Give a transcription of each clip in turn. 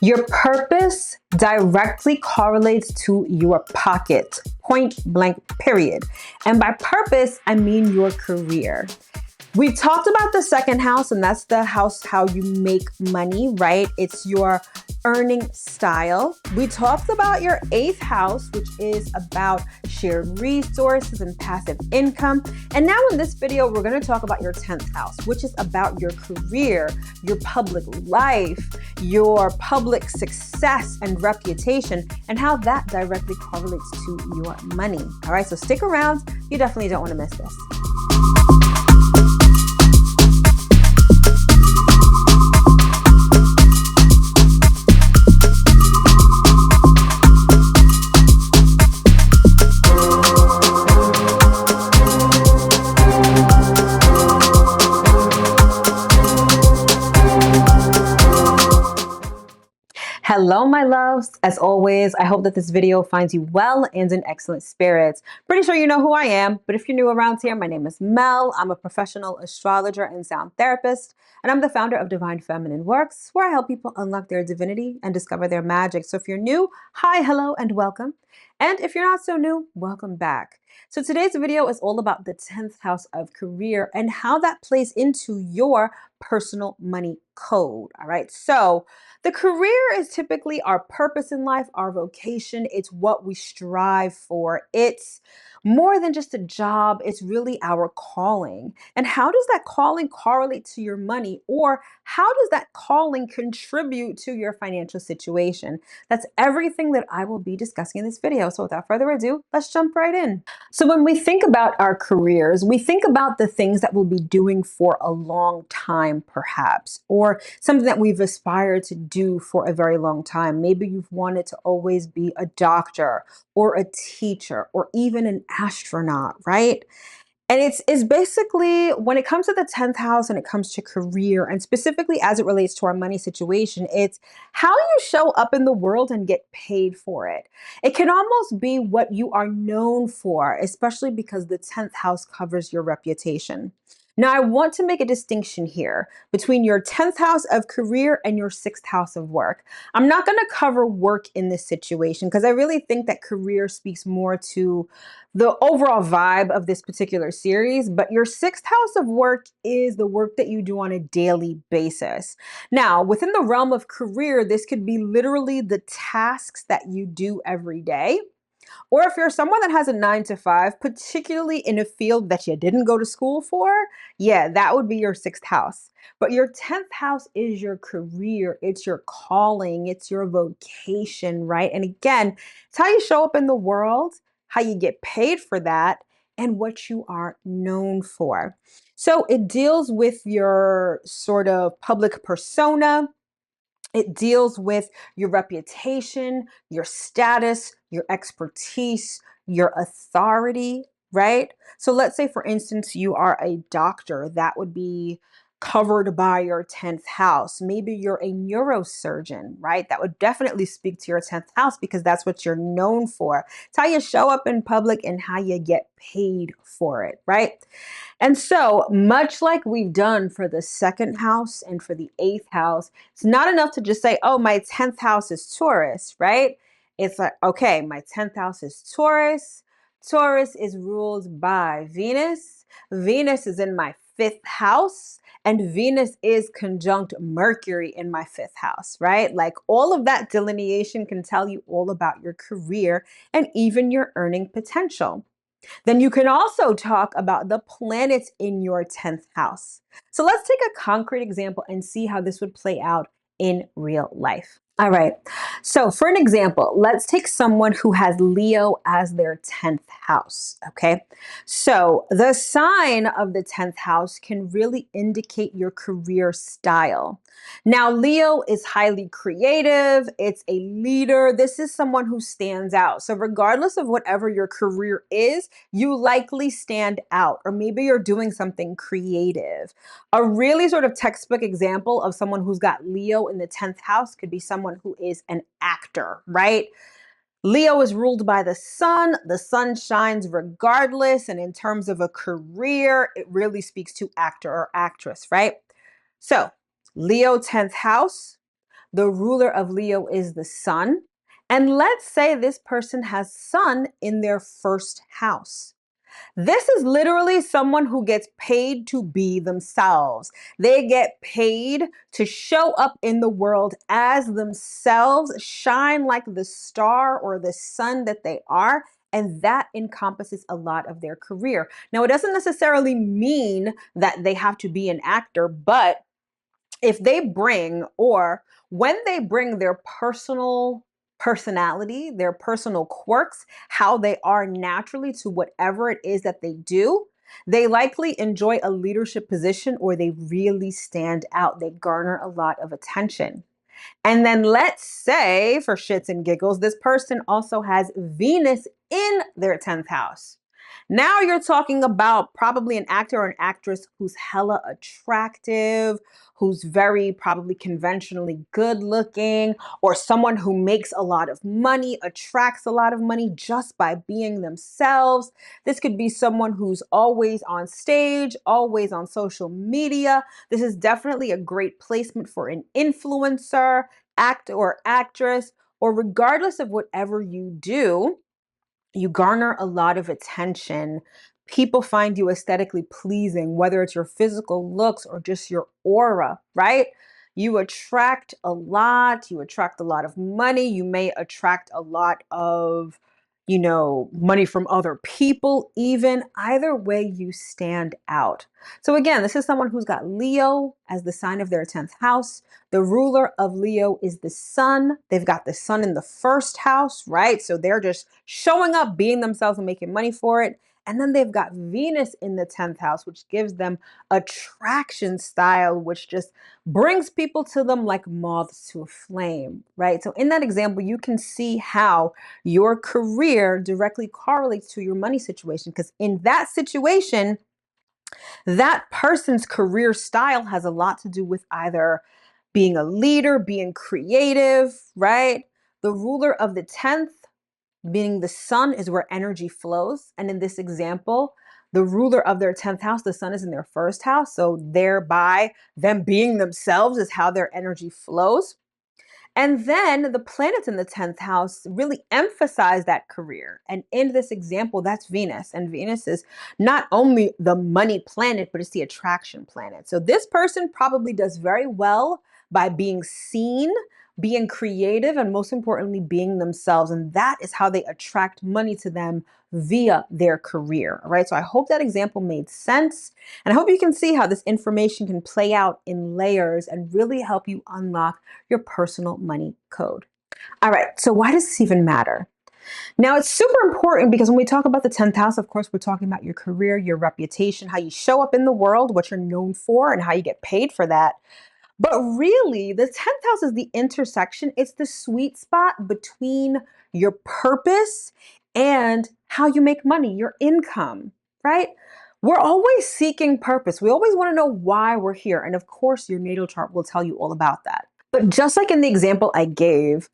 Your purpose directly correlates to your pocket, point blank, period. And by purpose, I mean your career. We talked about the second house, and that's the house how you make money, right? It's your earning style. We talked about your eighth house, which is about shared resources and passive income. And now in this video, we're going to talk about your 10th house, which is about your career, your public life, your public success and reputation, and how that directly correlates to your money. All right, so stick around. You definitely don't want to miss this. Hello, my loves. As always, I hope that this video finds you well and in excellent spirits. Pretty sure you know who I am, but if you're new around here, my name is Mel. I'm a professional astrologer and sound therapist, and I'm the founder of Divine Feminine Works, where I help people unlock their divinity and discover their magic. So if you're new, hi, hello, and welcome. And if you're not so new, welcome back. So today's video is all about the 10th house of career and how that plays into your personal money code. All right. So the career is typically our purpose in life, our vocation. It's what we strive for. It's more than just a job. It's really our calling. And how does that calling correlate to your money? Or how does that calling contribute to your financial situation? That's everything that I will be discussing in this video. So without further ado, let's jump right in. So when we think about our careers, we think about the things that we'll be doing for a long time, perhaps, or something that we've aspired to do for a very long time. Maybe you've wanted to always be a doctor or a teacher or even an astronaut, right? And it's basically when it comes to the 10th house and it comes to career, and specifically as it relates to our money situation, it's how you show up in the world and get paid for it. It can almost be what you are known for, especially because the 10th house covers your reputation. Now, I want to make a distinction here between your 10th house of career and your 6th house of work. I'm not going to cover work in this situation because I really think that career speaks more to the overall vibe of this particular series, but your 6th house of work is the work that you do on a daily basis. Now, within the realm of career, this could be literally the tasks that you do every day. Or if you're someone that has a 9 to 5, particularly in a field that you didn't go to school for, yeah, that would be your 6th house. But your 10th house is your career, it's your calling, it's your vocation, right? And again, it's how you show up in the world, how you get paid for that, and what you are known for. So it deals with your sort of public persona. It deals with your reputation, your status, your expertise, your authority, right? So let's say, for instance, you are a doctor. That would be covered by your 10th house. Maybe you're a neurosurgeon, right? That would definitely speak to your 10th house because that's what you're known for. It's how you show up in public and how you get paid for it, right? And so, much like we've done for the second house and for the eighth house, it's not enough to just say, oh, my 10th house is Taurus, right? It's like, okay, my 10th house is Taurus. Taurus is ruled by Venus. Venus is in my 5th house, and Venus is conjunct Mercury in my 5th house, right? Like all of that delineation can tell you all about your career and even your earning potential. Then you can also talk about the planets in your 10th house. So let's take a concrete example and see how this would play out in real life. All right. So for an example, let's take someone who has Leo as their 10th house. Okay. So the sign of the 10th house can really indicate your career style. Now, Leo is highly creative. It's a leader. This is someone who stands out. So regardless of whatever your career is, you likely stand out, or maybe you're doing something creative. A really sort of textbook example of someone who's got Leo in the 10th house could be someone who is an actor, right? Leo is ruled by the sun. The sun shines regardless. And in terms of a career, it really speaks to actor or actress, right? So Leo 10th house, The ruler of Leo is the sun. And let's say this person has sun in their first house. This is literally someone who gets paid to be themselves. They get paid to show up in the world as themselves, shine like the star or the sun that they are. And that encompasses a lot of their career. Now, it doesn't necessarily mean that they have to be an actor, but if they bring or when they bring their personal personality, their personal quirks, how they are naturally to whatever it is that they do, they likely enjoy a leadership position or they really stand out. They garner a lot of attention. And then let's say, for shits and giggles, this person also has Venus in their 10th house. Now you're talking about probably an actor or an actress who's hella attractive, who's very probably conventionally good looking, or someone who makes a lot of money, attracts a lot of money just by being themselves. This could be someone who's always on stage, always on social media. This is definitely a great placement for an influencer, actor or actress, or regardless of whatever you do, you garner a lot of attention. People find you aesthetically pleasing, whether it's your physical looks or just your aura, right? You attract a lot, you attract a lot of money, you may attract a lot of, money from other people, even. Either way, you stand out. So, again, this is someone who's got Leo as the sign of their 10th house. The ruler of Leo is the sun. They've got the sun in the first house, right? So they're just showing up, being themselves, and making money for it. And then they've got Venus in the 10th house, which gives them attraction style, which just brings people to them like moths to a flame, right? So in that example, you can see how your career directly correlates to your money situation. Because in that situation, that person's career style has a lot to do with either being a leader, being creative, right? The ruler of the 10th, meaning the sun, is where energy flows. And in this example, the ruler of their 10th house, the sun is in their first house. So thereby, them being themselves is how their energy flows. And then the planets in the 10th house really emphasize that career. And in this example, that's Venus. And Venus is not only the money planet, but it's the attraction planet. So this person probably does very well by being seen, being creative, and most importantly, being themselves. And that is how they attract money to them via their career. All right. So I hope that example made sense. And I hope you can see how this information can play out in layers and really help you unlock your personal money code. All right, so why does this even matter? Now, it's super important because when we talk about the 10th house, of course, we're talking about your career, your reputation, how you show up in the world, what you're known for, and how you get paid for that. But really, the 10th house is the intersection. It's the sweet spot between your purpose and how you make money, your income, right? We're always seeking purpose. We always want to know why we're here. And of course, your natal chart will tell you all about that. But just like in the example I gave,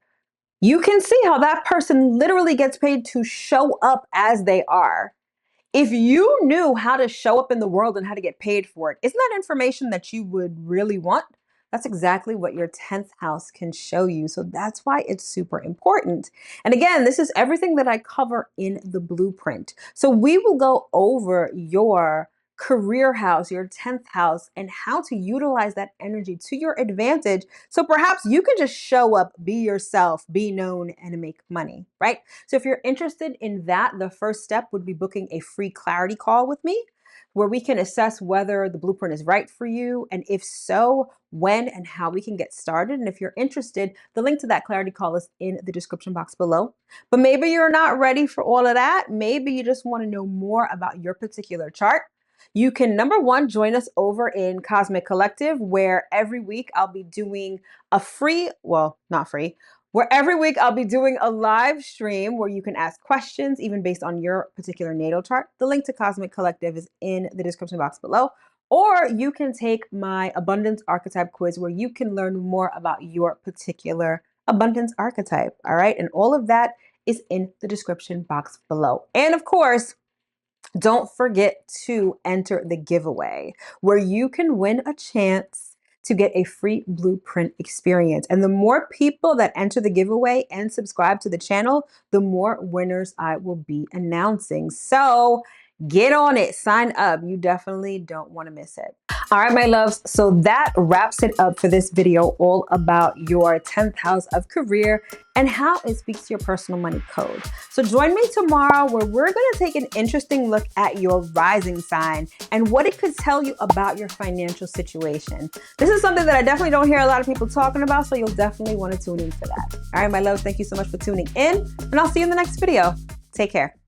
you can see how that person literally gets paid to show up as they are. If you knew how to show up in the world and how to get paid for it, isn't that information that you would really want? That's exactly what your 10th house can show you. So that's why it's super important. And again, this is everything that I cover in the blueprint. So we will go over your career house, your 10th house, and how to utilize that energy to your advantage. So perhaps you can just show up, be yourself, be known, and make money, right? So if you're interested in that, the first step would be booking a free clarity call with me where we can assess whether the blueprint is right for you, and if so, when and how we can get started. And if you're interested, the link to that clarity call is in the description box below. But maybe you're not ready for all of that. Maybe you just want to know more about your particular chart. You can, number one, join us over in Cosmic Collective, where every week I'll be doing a free, well, not free, where every week I'll be doing a live stream where you can ask questions, even based on your particular natal chart. The link to Cosmic Collective is in the description box below. Or you can take my Abundance Archetype quiz where you can learn more about your particular abundance archetype. All right. And all of that is in the description box below. And of course, don't forget to enter the giveaway where you can win a chance to get a free blueprint experience. And the more people that enter the giveaway and subscribe to the channel, the more winners I will be announcing. So get on it, sign up. You definitely don't want to miss it. All right, my loves. So that wraps it up for this video all about your 10th house of career and how it speaks to your personal money code. So join me tomorrow where we're going to take an interesting look at your rising sign and what it could tell you about your financial situation. This is something that I definitely don't hear a lot of people talking about, so you'll definitely want to tune in for that. All right, my loves, thank you so much for tuning in, and I'll see you in the next video. Take care.